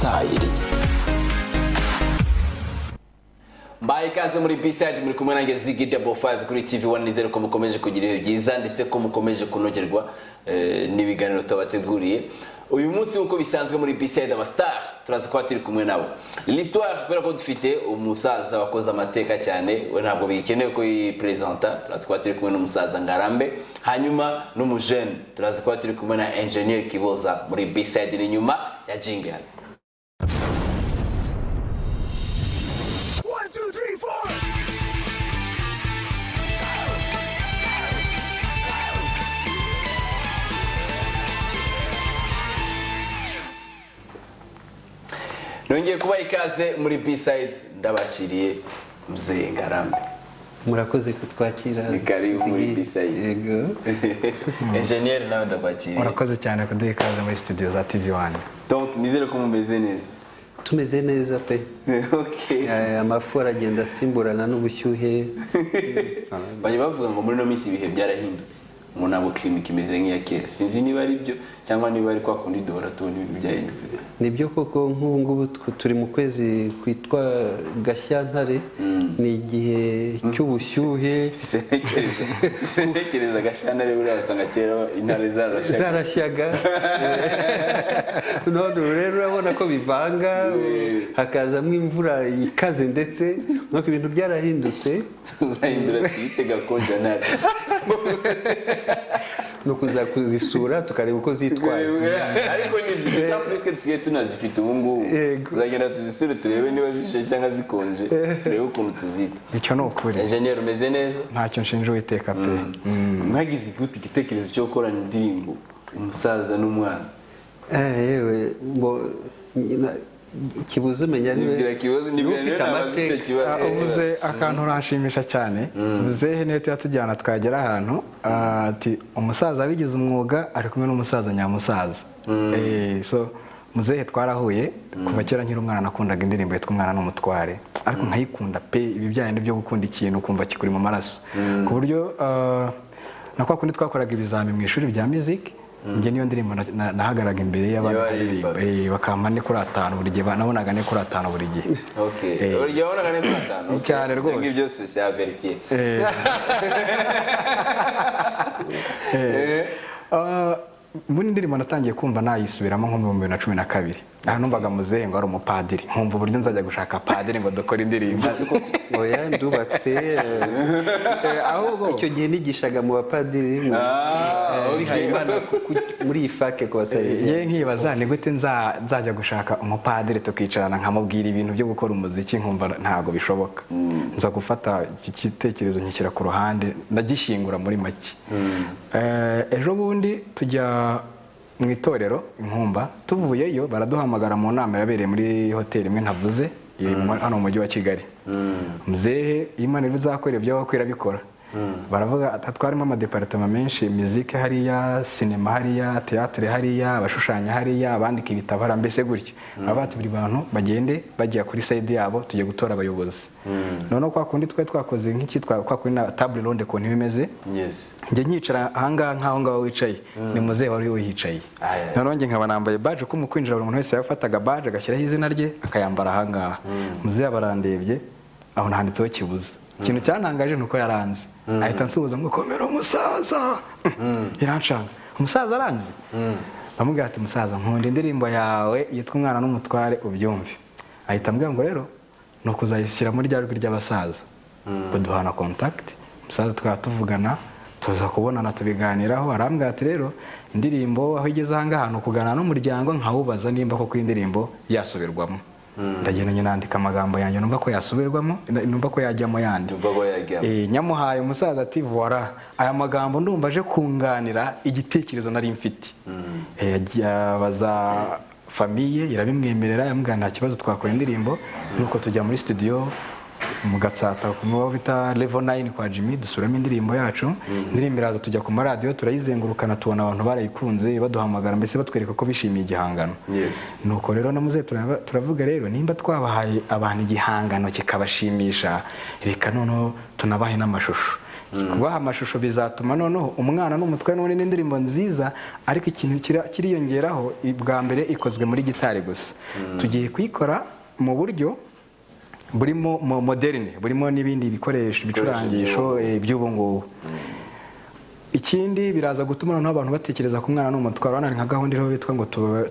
sayiri. Mbaye ikaze muri B-side muri kumwe nanjye Ziggy Double 5 kuri TV1 nizere ko mukomeje kugira ibihe byiza ndetse ko mukomeje kunogerwa n'ibiganiro tubateguriye. Uyu munsi uko bisanzwe muri B-side abastar turaza kuba turi kumwe nabo. L'histoire kubera ko dufite umusaza wakoze amateka cyane we ntabwo bikeneye ko yipresenta. Turaza kuba turi kumwe n'umusaza Ngarambe hanyuma n'umujene turaza kuba turi kumwe na Engineer Kiboza muri B-side ni nyuma ya jingle. Nongeye kuba ikaze muri B-sides ndabakiriye Mzee Ngarambe. Murakoze kutwakira. Ni karibu muri B-sides. Yego. Engineer nawe ndakwakiriye. Murakoze cyane kuduha ikaze muri studio za TV1. Donc nizere ko mumeze neza. Tumeze neza pe. Okay. Amafu aragenda asimburana n'ubushyuhe. Baje bavuga ngo muri no minsi ibihe byarahindutse. Umuntu abo clinic imeze nk'iya kera. Sinzi niba ari byo cyangwa niba ari kwa kundi duhora tubona ibintu byahindutse. Nibyo koko nk'ubu ngubu turi mu kwezi kwitwa Gashyantare ni igihe cy'ubushyuhe. Senekereza Gashyantare buri asanga kera intare zarashyaga. None rero urabona ko bivanga hakazamo imvura ikaze ndetse nuko ibintu byarahindutse. Uzahindura twitega konjanari. No kuza kuzisura tukareba uko zitwaye. Ariko ni byiza puisque tusigaye tunazifite ubu ngubu. Tuzagenda tuzisure turebe niba zishishe cyangwa zikonje turebe ukuntu tuzita. Icyo no ukuri. Engineer umeze neza? Ntacyo nshinje Uwiteka pe. Mwagize gute igitekerezo cyo gukora indirimbo umusaza n'umwana? Yewe ngo Kibuze umenya ufite amateka. Uvuze akantu uranshimisha cyane. Muzehe niyo tuyatujyana twagera ahantu ati umusaza abigize umwuga ari kumwe n'umusaza nyamusaza. So muzehe twarahuye kuva kera nkiri umwana nakundaga indirimbo yitwa Umwana n'Umutware ariko nkayikunda pe ibi byane byo gukunda ikintu kumva kikuri mu maraso ku buryo nakwa kundi twakoraga ibizami mu ishuri bya music. Nge niyo ndirimbo nahagaraga imbere y'abaririmba bakampa ne kuri 5 buri gihe nabonaga ne kuri 5 buri gihe. Okay. Buri wabonaga ne kuri 5. Cyane rwose. Ngi byose c'est à vérifier. Muri ndirimbo natangiye kumva nayisubiramo nko mu 2012. Aha numvaga muzehe ngo ari umupadiri. Nkumva uburyo nzajya gushaka padiri ngo dukora indirimbo. Oya ndubatse ahubwo icyo gihe nigishaga mu bapadiri muri ifake kwa Salesi. Ye nkibaza ni gute nzajya gushaka umupadiri tukicarana nkamubwira ibintu byo gukora umuziki nkumva ntago bishoboka. Nza gufata igitekerezo nkikira ku ruhande ndagishyingura muri make. Ejo bundi tujya mu itorero Inkumba tuvuyeyo baraduhamagara mu nama yabereye muri hoteli imwe ntavuze hano mu mujyi wa Kigali. Muzehe Imana bizakora ibyo wakwira bikora. Baravuga atwarimo amadepartement menshi musique hariya cinema hariya théâtre hariya abashushanya hariya abandika ibitabo harambese gutyo. Abati buri bantu bagende bagiye kuri side yabo tujye gutora abayobozi. None kwa kundi twakoze nk'ikitwa kwa kundi na table ronde ko ntibimeze. Yes. Nge nyicara ahanga nkaho ngaho wicaye ni muzehe wari wicaye. None nge nkaba nambaye badge ko mu kwinjira buri muntu wese yafataga badge agashyiraho izina rye akayambara ahanga. Muzehe barandebye aho nanditseho Kibuze. Ikintu cyantangaje nuko yaranze. Ahita nsubiza ngo komera umusaza. Irancanga. Umusaza aranze. Bamubwira ati umusaza nkunda indirimbo yawe yitwa Umwana n'Umutware ubyumve. Ahita ambwira ngo rero no kuzayishyira muri rya rw'i ry'abasaza. Baduhana contact. Umusaza twatuvugana tuza kubonana tubiganiraho arambwira ati rero indirimbo aho igeze hanga hano kugana n'umuryango nkawubaza nimba ko indirimbo yasubirwamo. Ndagenda nandika amagambo yanjye numva ko yasubirwamo numva ko yajyamo yandi. Nyamuhaye umusaza ati voilà aya magambo ndumva aje kunganira igitekerezo nari mfite. Yabaza famille irabimwemerera yambwira nta kibazo twakora indirimbo nuko tujya muri studio mu Gatsata ku bita level 9 kwa Jimmy dusuramo indirimbo yacu. Indirimbo iraza tujya ku radio turayizengurukana tubona abantu barayikunze baduhamagara mbese batwereka ko bishimiye igihangano. Nuko rero namuze turavuga rero nimba twabahaye abantu igihangano kikabashimisha reka noneho tunabahe n'amashusho. kubaha amashusho bizatuma noneho umwana n'umutware n'ubundi n'indirimbo nziza, ariko ikintu kiriyongeraho bwa mbere ikozwe muri gitari gusa. Tugiye kuyikora mu buryo burimo moderne, burimo n'ibindi bikoresho bicurangisho by'ubu ngubu. Ikindi biraza gutuma noneho abantu batekereza ku mwana n'umutware. Urabona nka gahunda iriho bitwa ngo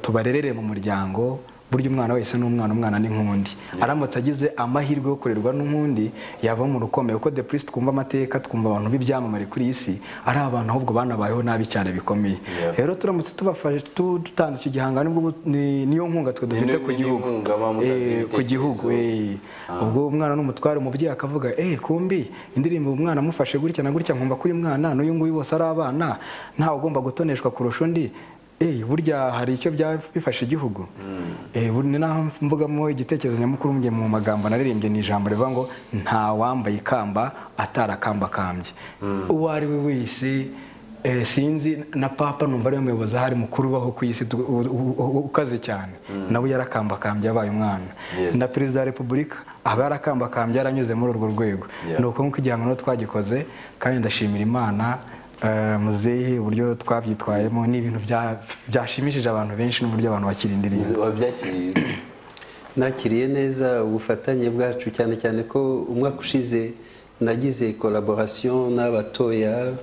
tubarerere mu muryango, burya umwana wese n'umwana, umwana ni nk'undi. Aramutse agize amahirwe yo kurerwa n'undi yava mu rukomeye, kuko depuis twumva amateka, twumva abantu b'ibyamamare kuri iyi si ari abantu ahubwo banabayeho nabi cyane bikomeye. Rero turamutse tubafashe dutanze icyo gihangano, niyo nkunga twe dufite ku gihugu. Ubwo umwana n'umutware, umubyeyi akavuga kumbi indirimbo umwana amufashe gutya na gutya, nkumva kuri mwana n'uyu nguyu bose ari abana, ntawe ugomba gutoneshwa kurusha undi. Burya hari icyo bifasha igihugu. Ni naho mvugamo igitekerezo nyamukuru mu magambo naririmbye, ni ijambo rivuga ngo nta wambaye ikamba atarakambakambye. Uwo ari we wese, sinzi na papa numva ariwe muyobozi ahari mukuru ubaho ku isi ukaze cyane, nawe yarakambakambye yabaye umwana. Na perezida wa repubulika aba yarakambakambye yaranyuze muri urwo rwego. Ni uko nk'uko igihangano twagikoze, kandi ndashimira Imana muzehe uburyo twabyitwayemo. Ni ibintu byashimishije abantu benshi n'uburyo abantu bakira indirimbo. Nakiriye neza ubufatanye bwacu, cyane cyane ko umwaka ushize nagize collaboration n'abatoya,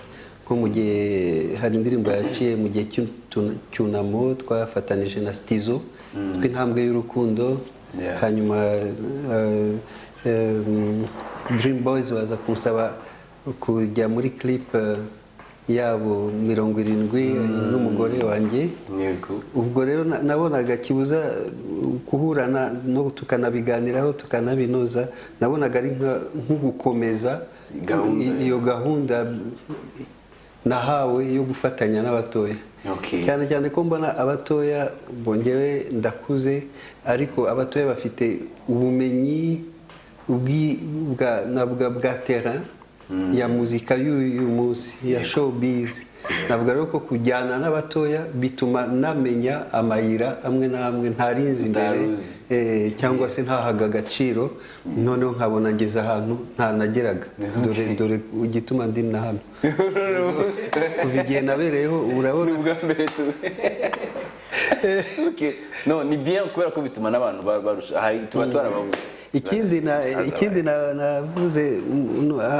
nko mu gihe hari indirimbo yaciye mu gihe cy'Icyunamo twafatanije na Stizo yitwa Intambwe y'Urukundo. Hanyuma Dream Boys baza kunsaba kujya muri clip yabo 70 n'umugore wanjye. Ubwo rero nabonaga kibuza guhura no tukanabiganiraho tukanabinoza, nabonaga ari nk'ugukomeza iyo gahunda nahawe yo gufatanya n'abatoya. Cyane cyane ko mbona abatoya bongewe ndakuze, ariko abatoya bafite ubumenyi bwa terrain ya muzika y'uyu munsi ya showbiz. Navuga rero ko kujyana n'abatoya bituma namenya amayira amwe n'amwe ntarinzi imbere, cyangwa se ntahaga agaciro, noneho nkabona ngeze ahantu ntanageraga. Dore igituma ndi na hano kuva igihe nabereyeho, urabona ubwa mbere no ni bien, kubera ko bituma n'abantu barusha, tuba twarababuze. Ikindi navuze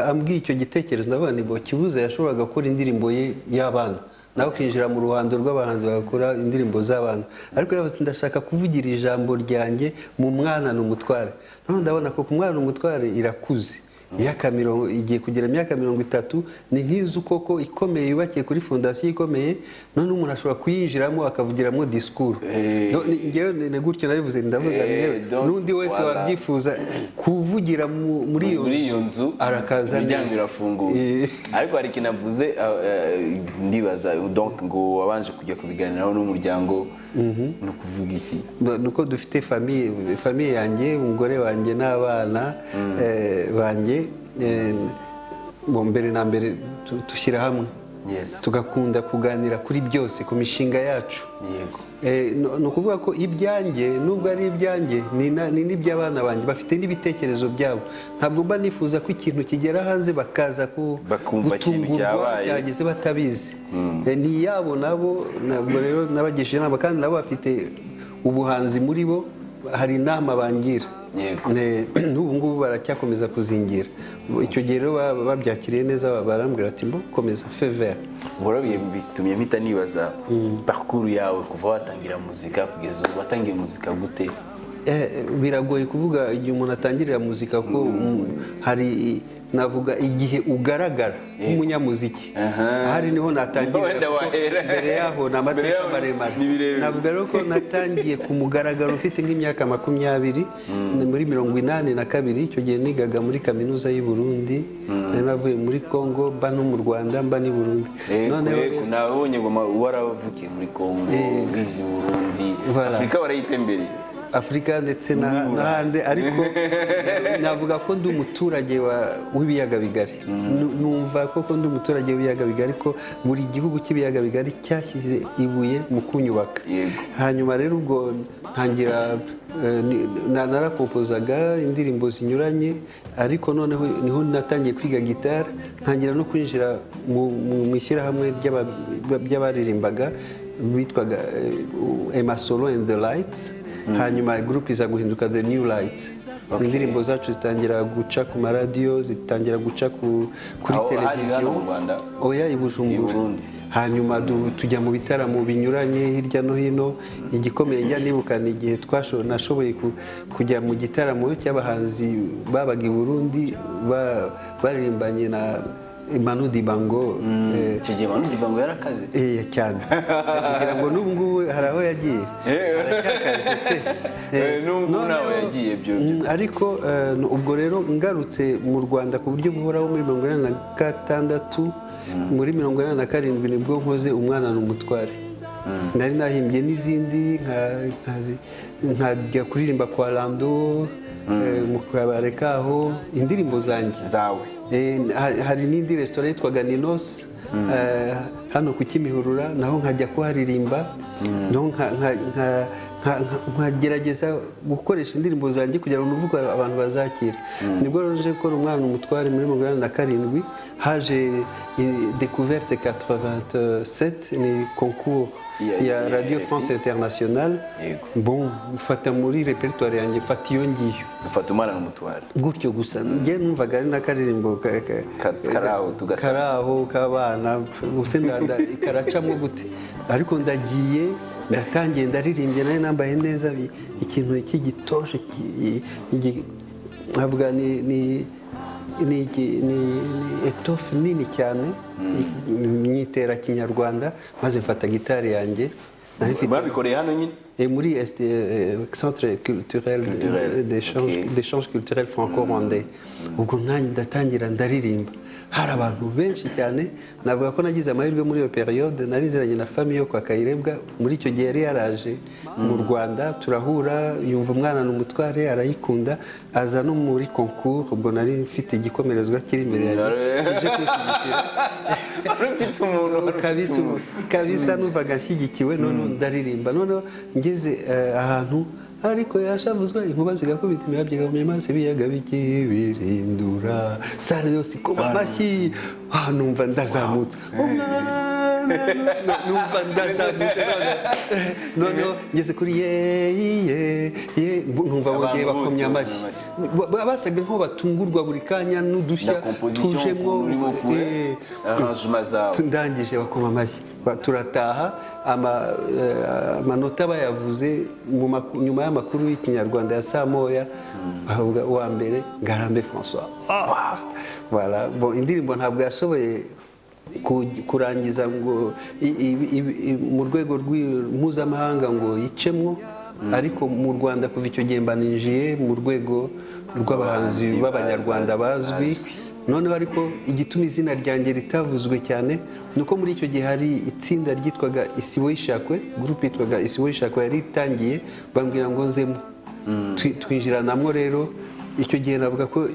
ambwiye icyo gitekerezo, ndavuga ngo Kibuze yashoboraga gukora indirimbo ye y'abana, nawe kwinjira mu ruhando rw'abahanzi bagakora indirimbo z'abana, ariko ndashaka kuvugira ijambo ryanjye mu mwana n'umutware. None ndabona ko ku mwana n'umutware irakuze, igiye kugera imyaka 30, ni nk'inzu koko ikomeye yubakiye kuri fondasiyo ikomeye, none umuntu ashobora kuyinjiramo akavugiramo disikuru. Ngewe ni gutyo nabivuze, ndavuga n'undi wese wabyifuza kuvugira muri iyo nzu arakaza neza, imiryango irafunguye. Ariko hari ikintu avuze, ndibaza donc ngo wabanje kujya kubiganiraho n'umuryango. No kuvuga iki? Nuko dufite famille yanjye, umugore wanjye n'abana banjye, mbere na mbere dushyira hamwe, tugakunda kuganira kuri byose, ku mishinga yacu. Ni ukuvuga ko ibyanjye nubwo ari ibyanjye ni n'iby'abana banjye, bafite n'ibitekerezo byabo. Ntabwo mba nifuza ko ikintu kigera hanze bakaza gutungurwa cyageze batabizi. Ni iyabo nabo, ntabwo rero nabagishije inama, kandi nabo bafite ubuhanzi muri bo, hari inama bangira. N'ubu ngubu baracyakomeza kuzingira. Icyo gihe rero babyakiriye neza, barambwira ati mbo komeza fever. Burabiye bitumye mpita nibaza parcours yawe kuva watangira muzika kugeza ubu. Watangiye muzika gute? Biragoye kuvuga igihe umuntu atangirira muzika, ko hari navuga igihe ugaragara nk'umunyamuziki, ahari niho natangirira. Mbere yaho ni amateka maremare. Navuga rero ko natangiye ku mugaragaro ufite nk'imyaka 20, muri 82. Icyo gihe nigaga muri kaminuza y'u Burundi, navuye muri Congo mba no mu Rwanda mba ni Burundi. Noneho nabonye ngo waravukiye muri Congo, bizi Burundi, Afrika warayitembereye. Afurika ndetse n'ahandi ariko navuga ko ndi umuturage w'ibiyaga bigari numva koko ndi umuturage w'ibiyaga bigari ko buri gihugu cy'ibiyaga bigari cyashyize ibuye mu kunyubaka hanyuma rero ubwo ntangira narakompozaga indirimbo zinyuranye ariko noneho niho natangiye kwiga gitari ntangira no kwinjira mu ishyirahamwe ry'abaririmbaga bitwaga Emma Solo and the Lights hanyuma group iza guhinduka The New Lights indirimbo zacu zitangira guca ku maradiyo zitangira guca kuri televiziyo oya i Bujumbura hanyuma tujya mu bitaramo binyuranye hirya no hino igikomeye njya nibukana igihe nashoboye kujya mu gitaramo cy'abahanzi babaga i Burundi baririmbanye na Manu Dibango Manu Dibango yarakaze cyane kugira ngo n'ubu ngubu hari aho yagiye aracyakaze n'ubu nawe yagiye byo ariko ubwo rero ngarutse mu Rwanda ku buryo buhoraho muri 1986 muri 1987 nibwo nkoze umwana n'umutware nari nahimbye n'izindi nkajya kuririmba kwa Lando mu kabare kaho indirimbo zanjye zawe hari n'indi resitora yitwaga Ninos hano ku Kimihurura naho nkajya kuharirimba nkagerageza gukoresha indirimbo zanjye kugira ngo nuvuge abantu bazakira nibwo nje gukora umwana umutware muri 1987 haje découverte 87 ni concours ya Radio France Internationale bon mfata muri repertoire yanjye mfata iyo ngiyo mfata umwana n'umutware gutyo gusa njye numvaga ari n'akaririmbo karaho k'abana gusa karacamo gute ariko ndagiye ndatangiye ndaririmbye nari nambaye neza ikintu cy'igitoshe nkavuga ni etofe nini cyane nyitera kinyarwanda maze mfata gitari yanjye babikoreye hano nyine muri centre culturel d'échange culturel franco-rwandais ubwo ndatangira ndaririmba hari abantu benshi cyane navuga ko nagize amahirwe muri iyo periode nariziranye na famille yo kwa Kayirebwa muri icyo gihe yari yaraje mu Rwanda turahura yumva umwana n'umutware arayikunda aza no muri concours ubwo nari mfite igikomerezwa kiri imbere yanjye kije kwishyigikira ufite umuntu kabisa numvaga nshyigikiwe none ndaririmba none ngeze ahantu ariko yashavuzwa inkuba zigakubita imirabyo igahumya amazi ibiyaga bikibirindura sare yose ikoma amashyi numva ndazamutse numva ndazamutse noneho ngeze kuri numva bongeye bakomya amashyi basaga nko batungurwa buri kanya n'udushya tujemo ndangije bakoma amashyi turataha amanota bayavuze nyuma y'amakuru y'ikinyarwanda ya saa moya bavuga uwa mbere Ngarambe François indirimbo ntabwo yashoboye kurangiza ngo mu rwego mpuzamahanga ngo yicemwo ariko mu Rwanda kuva icyo gihe mbaninjiye mu rwego rw'abahanzi b'abanyarwanda bazwi noneho ariko igituma izina ryanjye ritavuzwe cyane nuko muri icyo gihe hari itsinda ryitwaga Isibo y'Ishakwe groupe yitwaga Isibo y'Ishakwe yari itangiye bambwira ngo nzemo twinjiranamo rero icyo gihe navuga ko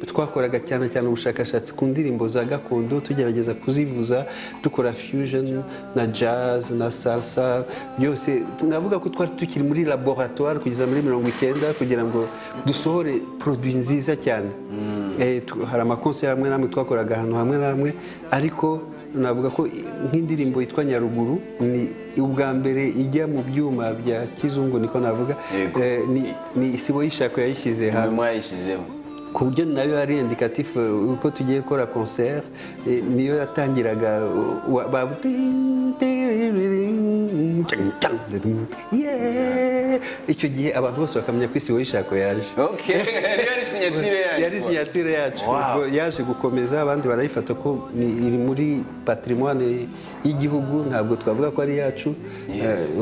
twakoraga cyane ubushakashatsi ku ndirimbo za gakondo tugerageza kuzivuza dukora fusion na jazz na salsa byose navuga ko twari tukiri muri laboratoire kugeza muri 90 kugira ngo dusohore produit nziza cyane hari amakonseri amwe namwe twakoraga ahantu hamwe namwe ariko navuga ko nk'indirimbo yitwa Nyaruguru ni ubwa mbere ijya mu byuma bya kizungu niko navuga ni Isibo y'Ishakwe yayishyize hanze ku buryo nayo ari indicatif uko tugiye gukora concert niyo yatangiraga icyo gihe abantu bose bakamenya ko Isibo y'Ishakwe yaje yari signature yacu yaje gukomeza abandi barayifata ko iri muri patrimoine y'igihugu ntabwo twavuga ko ari yacu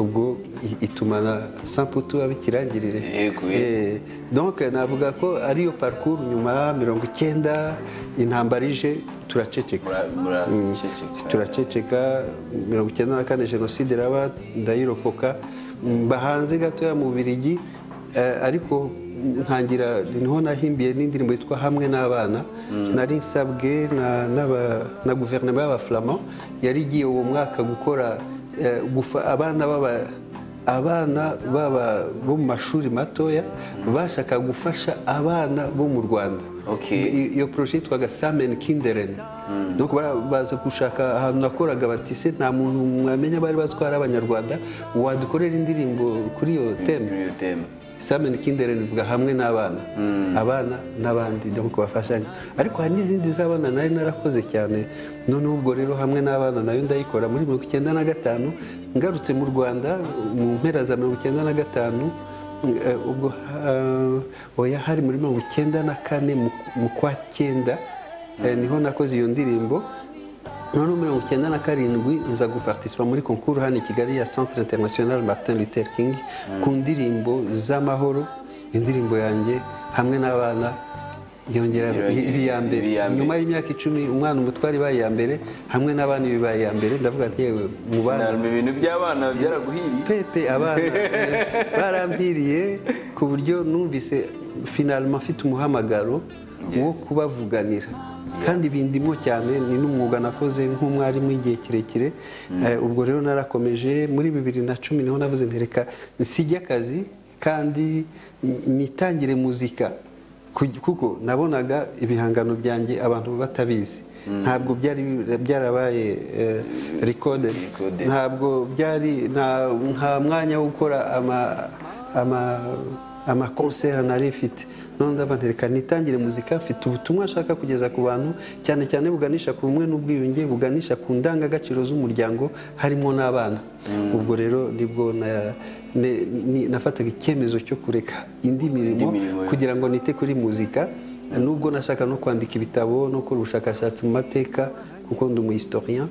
ubwo ituma na Samputu abikirangirire donc navuga ko ariyo parcours nyuma 90 intambara ije turaceceka 94 jenoside iraba ndayirokoka mba hanze gatoya mu Bubiligi ariko ntangira niho nahimbiye n'indirimbo yitwa hamwe n'abana nari nsabwe na guverinoma y'Abaflamand yari igiye uwo mwaka gukora abana bo mu mashuri matoya bashaka gufasha abana bo mu Rwanda. Iyo projet yitwaga Samen Kinderen. Donc baza gushaka ahantu nakoraga bati se nta muntu mwamenya bari bazwara abanyarwanda wadukorera indirimbo kuri iyo theme. Samen Kinderen ivuga hamwe n'abana abana n'abandi donc bafashanya ariko hari n'izindi z'abana nari narakoze cyane none ubwo rero hamwe n'abana nayo ndayikora muri 1995 ngarutse mu Rwanda mu mpera za 1995 ubwo oya hari muri 1994 mu kwa 9 niho nakoze iyo ndirimbo none 1997 nza guparticipa muri concours hano i Kigali ya Centre International Martin Luther King ku ndirimbo z'amahoro indirimbo yanjye hamwe n'abana yongera ibiyambere nyuma y'imyaka 10 umwana umutwari baye ya mbere hamwe n'abana bibaye ya mbere ndavuga nti yewe mu bana ibintu by'abana byaraguhiriye pepe abana barampiriye ku buryo numvise finalement mfite umuhamagaro wo kubavuganira kandi bindimo cyane ni n'umwuga nakoze nk'umwarimu igihe kirekire ubwo rero narakomeje muri 2010 niho navuze ntereka nsijya akazi kandi nitangire muzika kuko nabonaga ibihangano byanjye abantu batabizi ntabwo byarabaye recorded ntabwo byari nta mwanya wo gukora ama concert nari mfite none ndavantereka nitangire muzika mfite ubutumwa nshaka kugeza ku bantu cyane cyane buganisha ku bumwe n'ubwiyunge buganisha ku ndangagaciro z'umuryango harimo n'abana ubwo rero nibwo nafataga icyemezo cyo kureka indi mirimo kugira ngo nite kuri muzika nubwo nashaka no kwandika ibitabo no gukora ubushakashatsi mu mateka kuko ndi umu historien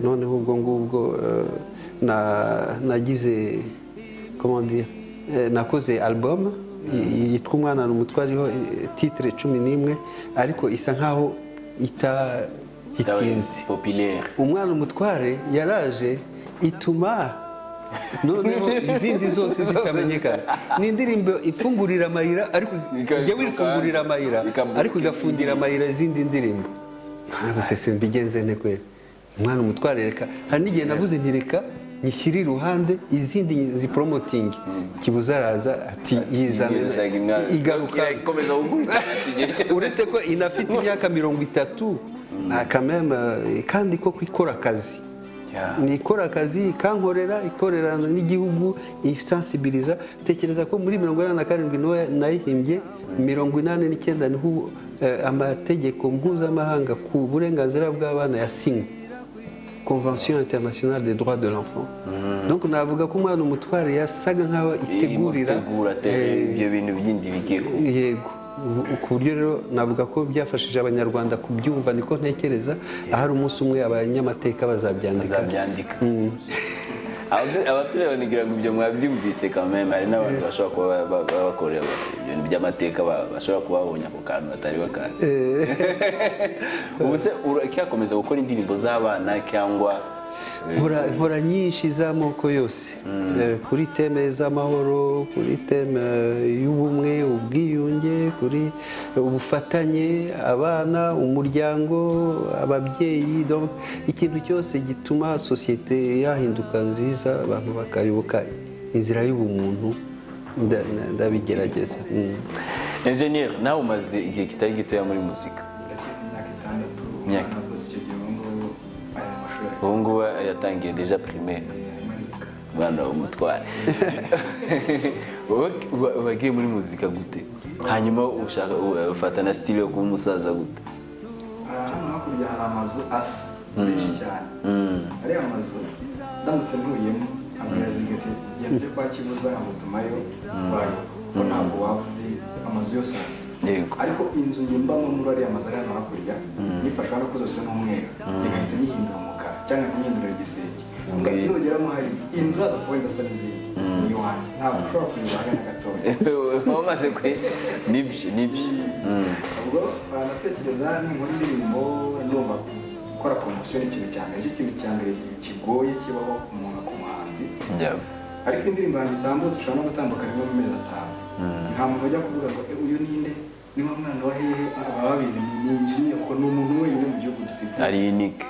noneho ubwo ngubwo nagize comment dire nakoze album yitwa umwana n'umutwariho titre 11 ariko isa nkaho itinze populaire umwana umutware yaraje ituma noneho izindi zose zitamenyekana ni indirimbo ifungurira amayira ariko jya wifungurira amayira ariko igafungira amayira izindi ndirimbo ntabwo mbigenze ne kwera umwana umutware reka hari n'igihe navuze ntireka nyishyira iruhande izindi zipromoting kibuza araza ati yizana igaruka uretse ko inafite imyaka 30 akameme kandi ko ikora akazi ni ikora akazi ikankorera ikorerana n'igihugu isensibiliza tekereza ko muri 1987 nayihimbye 1989 niho amategeko mpuzamahanga ku burenganzira bw'abana yasinywe Convention internationale des droits de l'enfant. Donc navuga ko umwana umutware yasaga nkaho itegurira ibyo bintu bindi bigeko. Yego. Ku buryo rero navuga ko byafashije abanyarwanda kubyumva niko ntekereza ahari umunsi umwe abanyamateka bazabyandika. Abatureba nigira ngo ibyo mwabyumvise kameme hari n'abantu bashobora kuba bakorera ibintu by'amateka bashobora kuba babonye ako kantu batari bakazi ubu se urakomeza gukora indirimbo z'abana cyangwa nkora nyinshi z'amoko yose kuri teme z'amahoro kuri teme y'ubumwe ubwiyunge kuri ubufatanye abana umuryango ababyeyi donc ikintu cyose gituma sosiyete yahinduka nziza abantu bakayoboka inzira y'ubumuntu ndabigerageza Engineer nawe umaze igihe kitari gitoya muri muzika imyaka ubu ngubu yatangiye deja primaire mwana w'umutware wagiye muri muzika gute hanyuma ushaka ufata na style yo kuba umusaza gute hano hakurya hari amazu asa menshi cyane ariya mazu ndamutse ntuyemo amazigati gende kwa Kibuza amutumayo bayo ko ntabwo wavuze amazu yose asa ariko inzu ngimbamo muri ariya mazu ariya hakurya nifashwa no kuzose n'umweru ngahita nyihindura umukara cyangwa nyihindura igisenge ugatinogera hari inzu adapoenda sa n'izindi ni wanjye ntabwo ushobora kuyibana na gatoya wamaze kwe nibyo ubwo natekereza ni muri ndirimbo ndumva gukora promotion ikintu cyane ikintu cya mbere kigoye kibaho umuntu ku muhanzi ariko indirimbo yanjye itambutse ishobora no gutambuka rimwe mu mezi 5. nta muntu ujya kuvuga ngo uyu ninde niba mwana wa hehe aba babizi ni engineer ko ni umuntu wenyine mu gihugu dufite ari unique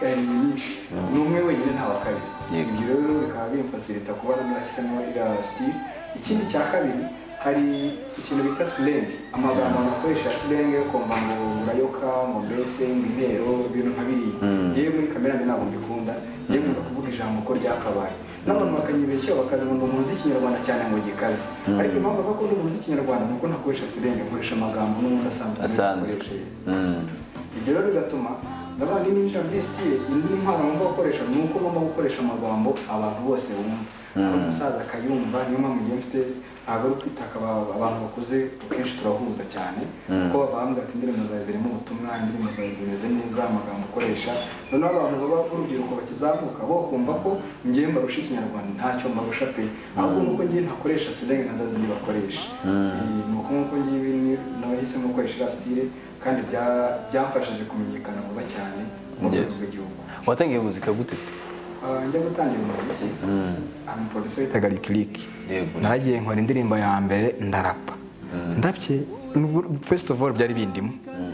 ni umwe wenyine nta wa kabiri. Ibyo rero bikaba bimfasilita kuba narahisemo iriya style. Ikindi cya kabiri hari ikintu bita slang, amagambo nakoresha slang yo kumva ngo urayoka ngo mbese intero ibintu nka biriya. Ngewe muri kamera ntabwo mbikunda, ngewe nkunda kuvuga ijambo ko ryakabaye n'abantu bakanyibeshya bakaza ngo umuzi ikinyarwanda cyane ngo gikaze, ariko impamvu bakunda umuzi ikinyarwanda nuko nakoresha slang, nkoresha amagambo n'umuntu asanzwe. Ibyo rero bigatuma ndabona ninjira muri style indi mpano ngomba gukoresha nuko ngomba gukoresha amagambo abantu bose bumva, umusaza akayumva. Niyo mpamvu ngiye mfite ntabwo ari kwitaka abantu bakuze kenshi turahuza cyane kuko bambwira ati indirimbo zawe zirimo ubutumwa, indirimbo zawe zimeze neza, amagambo ukoresha. Noneho abantu baba urubyiruko bakizamuka bo kumva ko ngiye mbarusha ikinyarwanda ntacyo mbarusha pe, ahubwo nuko ngiye ntakoresha slang na za zindi bakoresha. Nuko nkuko ngiye nabahisemo gukoresha iriya style kandi byamfashije kumenyekana vuba cyane mu rwego rw'igihugu. Watangiye muzika gute se? Njya gutangira umuziki umuproducer witaga Lick. Naragiye nkora indirimbo ya mbere ndarapa ndapye. First of all byari bindimo,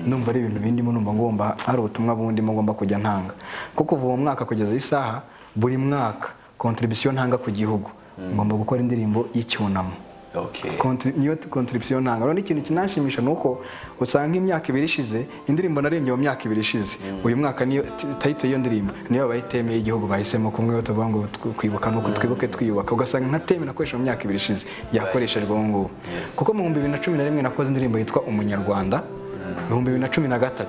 numva ari ibintu bindimo, numva ngomba hari ubutumwa bundi ngomba kujya ntanga, kuko kuva mu mwaka kugeza isaha buri mwaka contribution ntanga ku gihugu ngomba gukora indirimbo y'icyunamo. Niyo contribution ntanga. Rero ikintu kinashimisha nuko usanga imyaka 2 ishize indirimbo narembye mu myaka 2 ishize, uyu mwaka niyo title iyo ndirimbo niyo bayitemeye igihugu bahisemo kumwe batavuga ngo kwibuka nuko twibuke twiyubaka, ugasanga nka teme nakoresha mu myaka 2 ishize yakoreshejwe ngo kuko mu 2011 nakoze indirimbo yitwa Umunyarwanda, mu 2013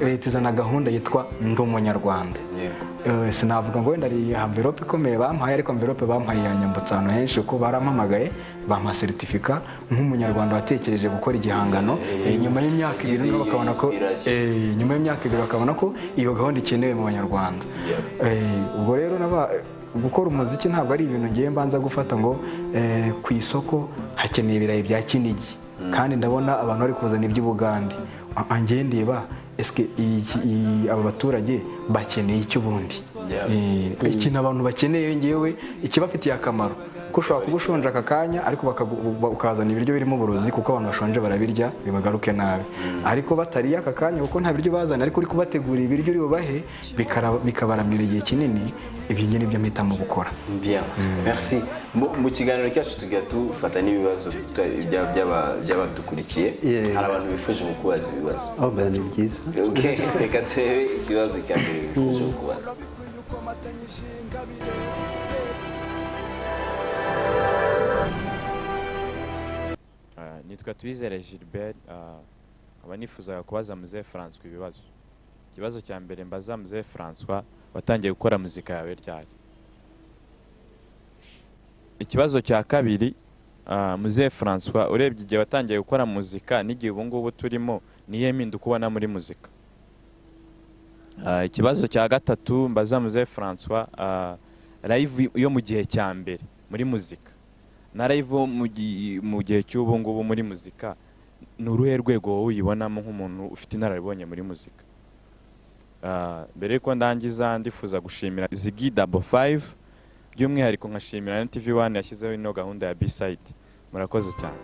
leta izana gahunda yitwa Ndi Umunyarwanda. Sinavuga ngo wenda ari envelope ikomeye bampaye, ariko envelope bampaye yanyambutsa ahantu henshi kuko barampamagaye bampa certificate nk'umunyarwanda watekereje gukora igihangano. Nyuma y'imyaka 2 bakabona ko nyuma y'imyaka 2 bakabona ko iyo gahunda ikenewe mu banyarwanda. Ubwo rero gukora umuziki ntabwo ari ibintu ngiye mbanza gufata ngo ku isoko hakeneye ibirayi bya Kinigi kandi ndabona abantu bari kuzana iby'Ubugande, angiye ndiba eske aba baturage bakeneye icyo bundi. Ikintu abantu bakeneye ngewe ikibafitiye akamaro ko ushobora kuba ushonje aka kanya ariko ukazana ibiryo birimo uburozi kuko abantu bashonje barabirya bibagaruke nabi, ariko batariye aka kanya kuko nta biryo bazana ariko uri kubategura ibiryo uri bubahe bikabaramira igihe kinini. Ibyo ngiye nibyo mpitamo gukora. Bien, merci. Mu kiganiro cyacu tugiye dufata n'ibibazo by'abadukurikiye. Hari abantu bifuje kukubaza ibibazo. Ben ni byiza. Reka turebe ikibazo cya mbere bifuje kukubaza. Nitwa Twizere Gilbert, aba nifuzaga kubaza Muzehe François ibibazo. Ikibazo cya mbere mbaza Muzehe François, watangiye gukora muzika yawe ryari? Ikibazo cya kabiri, Muzehe François, urebye igihe watangiye gukora muzika n'igihe ubu ngubu turimo, niye mpinduka ubona muri muzika? Ikibazo cya gatatu mbaza Muzehe François, live yo mu gihe cya mbere muri muzika na live mu gihe cy'ubu ngubu muri muzika, ni uruhe rwego wowe uyibonamo nk'umuntu ufite inararibonye muri muzika? Mbere yuko ndangiza ndifuza gushimira Ziggy Double 5, by'umwihariko nkashimira na TV1 yashyizeho ino gahunda ya B-side. Murakoze cyane.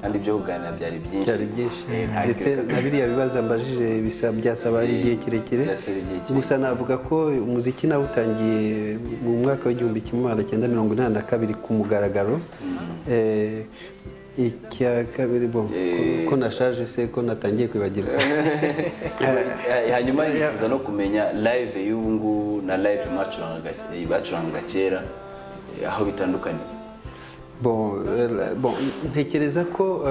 Kandi ibyo kuganira byari byinshi ndetse na biriya bibazo mbajije byasaba igihe kirekire. Gusa navuga ko umuziki nawutangiye mu mwaka w'1982 ku mugaragaro. Icya kabiri ko nashaje se ko natangiye kwibagirwa. Hanyuma nifuza no kumenya live y'ubu ngubu na live bacuranga kera aho bitandukanye. Ntekereza ko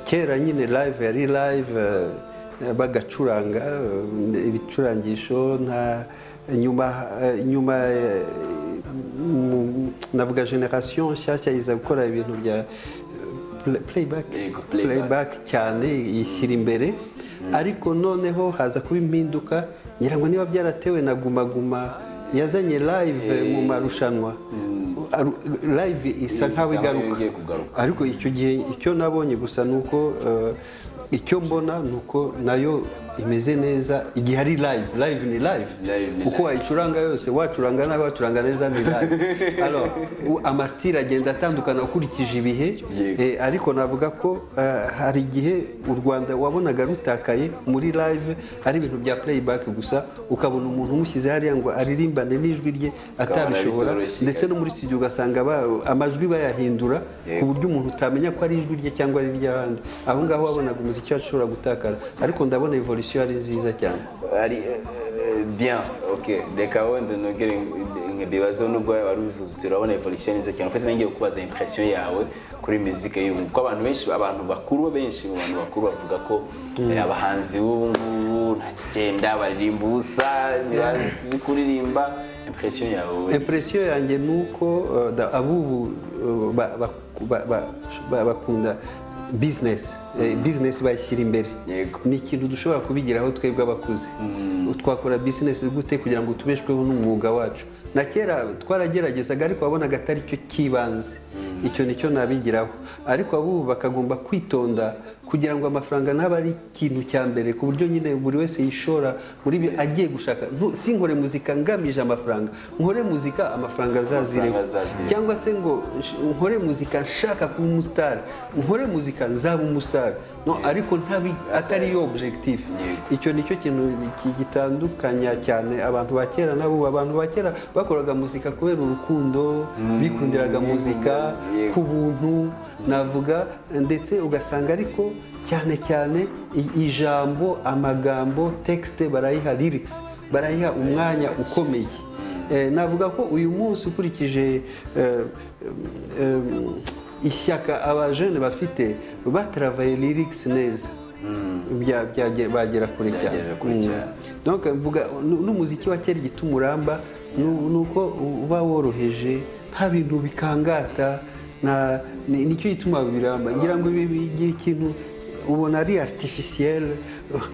kera nyine live yari live bagacuranga ibicurangisho nyuma navuga generation nshyashya iza gukora ibintu bya playback cyane yishyira imbere, ariko noneho haza kuba impinduka ngira ngo niba byaratewe na Guma Guma yazanye live mu marushanwa. Live isa nkaho igaruka, ariko icyo gihe icyo nabonye gusa nuko icyo mbona nuko nayo imeze neza igihe ari live ni live uko wayicuranga yose wacuranga nabi wacuranga neza ni live alors amastile agenda atandukana ukurikije ibihe ariko navuga ko hari igihe u Rwanda wabonaga rutakaye muri live ari ibintu bya playback gusa ukabona umuntu umushyize hariya ngo aririmbane n'ijwi rye atabishobora ndetse no muri studio ugasanga amajwi bayahindura ku buryo umuntu utamenya ko ari ijwi rye cyangwa ari iry'abandi aho ngaho wabonaga umuziki wacu ushobora gutakara ariko ndabona evolution ari nziza cyane ari bien ok reka wenda nogere ibibazo nubwo wari ubivuze turabona evolution nziza cyane ufite nangiye kubaza impression yawe kuri musique y'ubu kuko abantu benshi abantu bakuru bavuga ko abahanzi b'ubu ngubu nta kigenda baririmba ubusa ntibazi kuririmba impression yanjye nuko abubu bakunda business bayishyira imbere ni ikintu dushobora kubigiraho twebwe abakuze twakora business gute kugira ngo tubeshweho n'umwuga wacu na kera twarageragezaga ariko wabonaga atari cyo kibanze icyo nicyo nabigiraho ariko abo bakagomba kwitonda kugira ngo amafaranga naba ari ikintu cya mbere ku buryo nyine buri wese yishora muri bi agiye gushaka sinkore muzika ngamije amafaranga nkore muzika amafaranga azazireho cyangwa se ngo nkore muzika nshaka kuba umustar nkore muzika nzaba umustar no ariko atari yo objectif icyo nicyo kintu gitandukanya cyane abantu bakera nabo abantu bakera bakoraga muzika kubera urukundo bikundiraga muzika ku buntu navuga ndetse ugasanga ariko cyane ijambo amagambo texte barayiha lyrics barayiha umwanya ukomeye navuga ko uyu munsi ukurikije ishyaka abajene bafite batravaye lyrics neza bagera kure cyane donc mvuga n'umuziki wa kera gitumuramba nuko uba woroheje nta bintu bikangata nicyo gituma biramba ngira ngo ibi ikintu ubona ari artificiel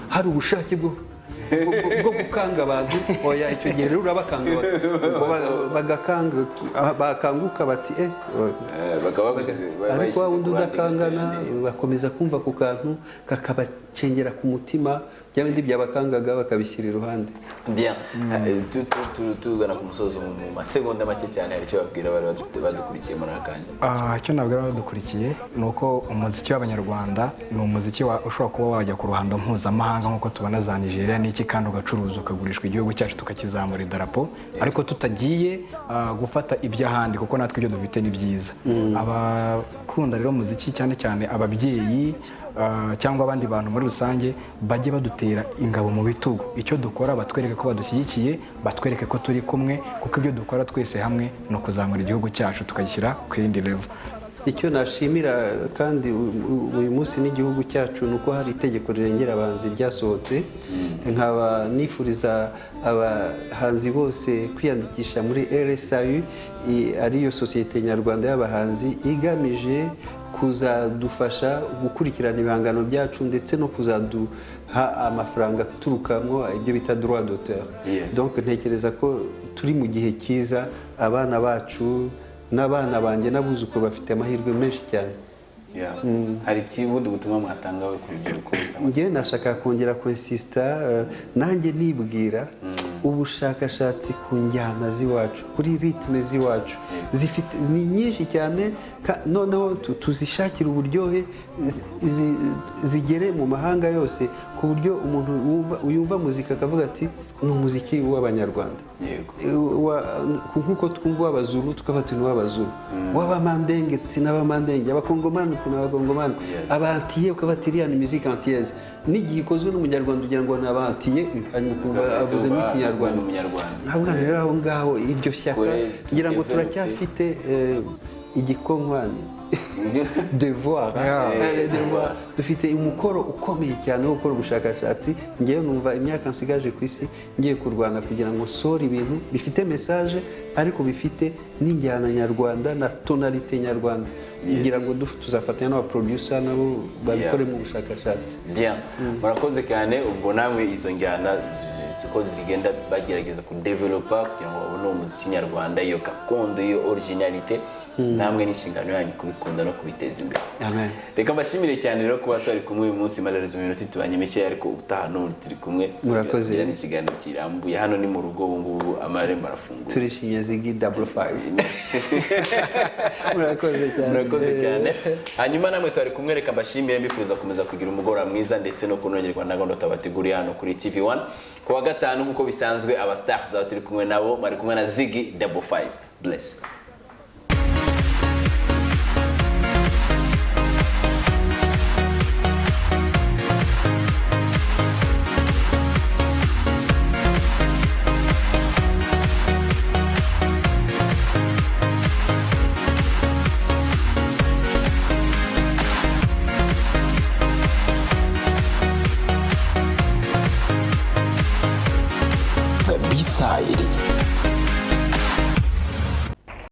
hari ubushake bwo gukanga abantu oya icyo gihe rero urabakanga bakanguka bati ariko wundi udakangana bakomeza kumva ku kantu kakabacengera ku mutima bya bindi byabakangaga bakabishyira iruhande bien tugana ku musozo mu masegonda make cyane hari icyo babwira bari badukurikiye muri akanya icyo nabwira badukurikiye ni uko umuziki w'abanyarwanda ni umuziki ushobora kuba wajya ku ruhando mpuzamahanga nk'uko tubona za Nigeria n'iki kandi ugacuruza ukagurishwa igihugu cyacu tukakizamura idarapo ariko tutagiye gufata iby'ahandi kuko natwe ibyo dufite ni byiza abakunda rero umuziki cyane cyane ababyeyi cyangwa abandi bantu muri rusange bajye badutera ingabo mu bitugu icyo dukora batwereke ko badushyigikiye batwereke ko turi kumwe kuko ibyo dukora twese hamwe ni ukuzamura igihugu cyacu tukagishyira ku yindi level icyo nashimira kandi uyu munsi n'igihugu cyacu ni uko hari itegeko rirengera abahanzi ryasohotse nkaba nifuriza abahanzi bose kwiyandikisha muri RSAU ariyo sosiyete nyarwanda y'abahanzi igamije kuzadufasha gukurikirana ibihangano byacu ndetse no kuzaduha amafaranga aturukamo ibyo bita droit d'auteur donc ntekereza ko turi mu gihe cyiza abana bacu n'abana banjye n'abuzukuru bafite amahirwe menshi cyane hari ikibundi gutuma mwatanga urubyiruko njyewe nashaka kongera kwensista nanjye nibwira ubushakashatsi ku njyana z'iwacu kuri ritme z'iwacu zifite ni nyinshi cyane noneho tuzishakira uburyohe zigere mu mahanga yose ku buryo umuntu yumva muzika akavuga ati ni umuziki w'abanyarwanda nk'uko twumva w'abazuru tukaba turi n'uw'abazuru w'abamandenge tuti n'abamandenge abakongomani tuti n'abakongomani abantiye ukaba ati iriya ni muzika antiyeze n'igihe ikozwe n'umunyarwanda ugira ngo ni abantiye hanyuma ukumva avuze n'ikinyarwanda ntabwo rero aho ngaho iryo shyaka kugira ngo turacyafite igikonkwani devoir dufite umukoro ukomeye cyane wo gukora ubushakashatsi ngewe numva imyaka nsigaje ku isi ngiye kurwana kugira ngo nsore ibintu bifite message ariko bifite n'injyana nyarwanda na tonalite nyarwanda kugira ngo tuzafatanya n'abaproducer nabo babikore mu bushakashatsi bien murakoze cyane ubwo namwe izo njyana uko zigenda bagerageza kudevelopa kugira ngo babone umuziki nyarwanda iyo gakondo iyo originalite namwe n'inshingano yanyu kubikunda no kubiteza imbere. Amen. Reka mbashimire cyane rero kuba twari kumwe uyu munsi malarizo minota tubanye mike ariko utaha none turi kumwe. Murakoze. Ni ikiganiro kirambuye hano ni mu rugo ubu ngubu amarembo arafunguye. Turishimye Ziggy Double 5. Murakoze cyane. Hanyuma namwe twari kumwe reka mbashimire mbifuza kumeza kugira umugoroba mwiza ndetse no kunogerwa na gahunda tabateguriye hano kuri TV1 kuwa gatanu nkuko bisanzwe aba stars aho turi kumwe nabo bari kumwe na Ziggy Double 5. Bless.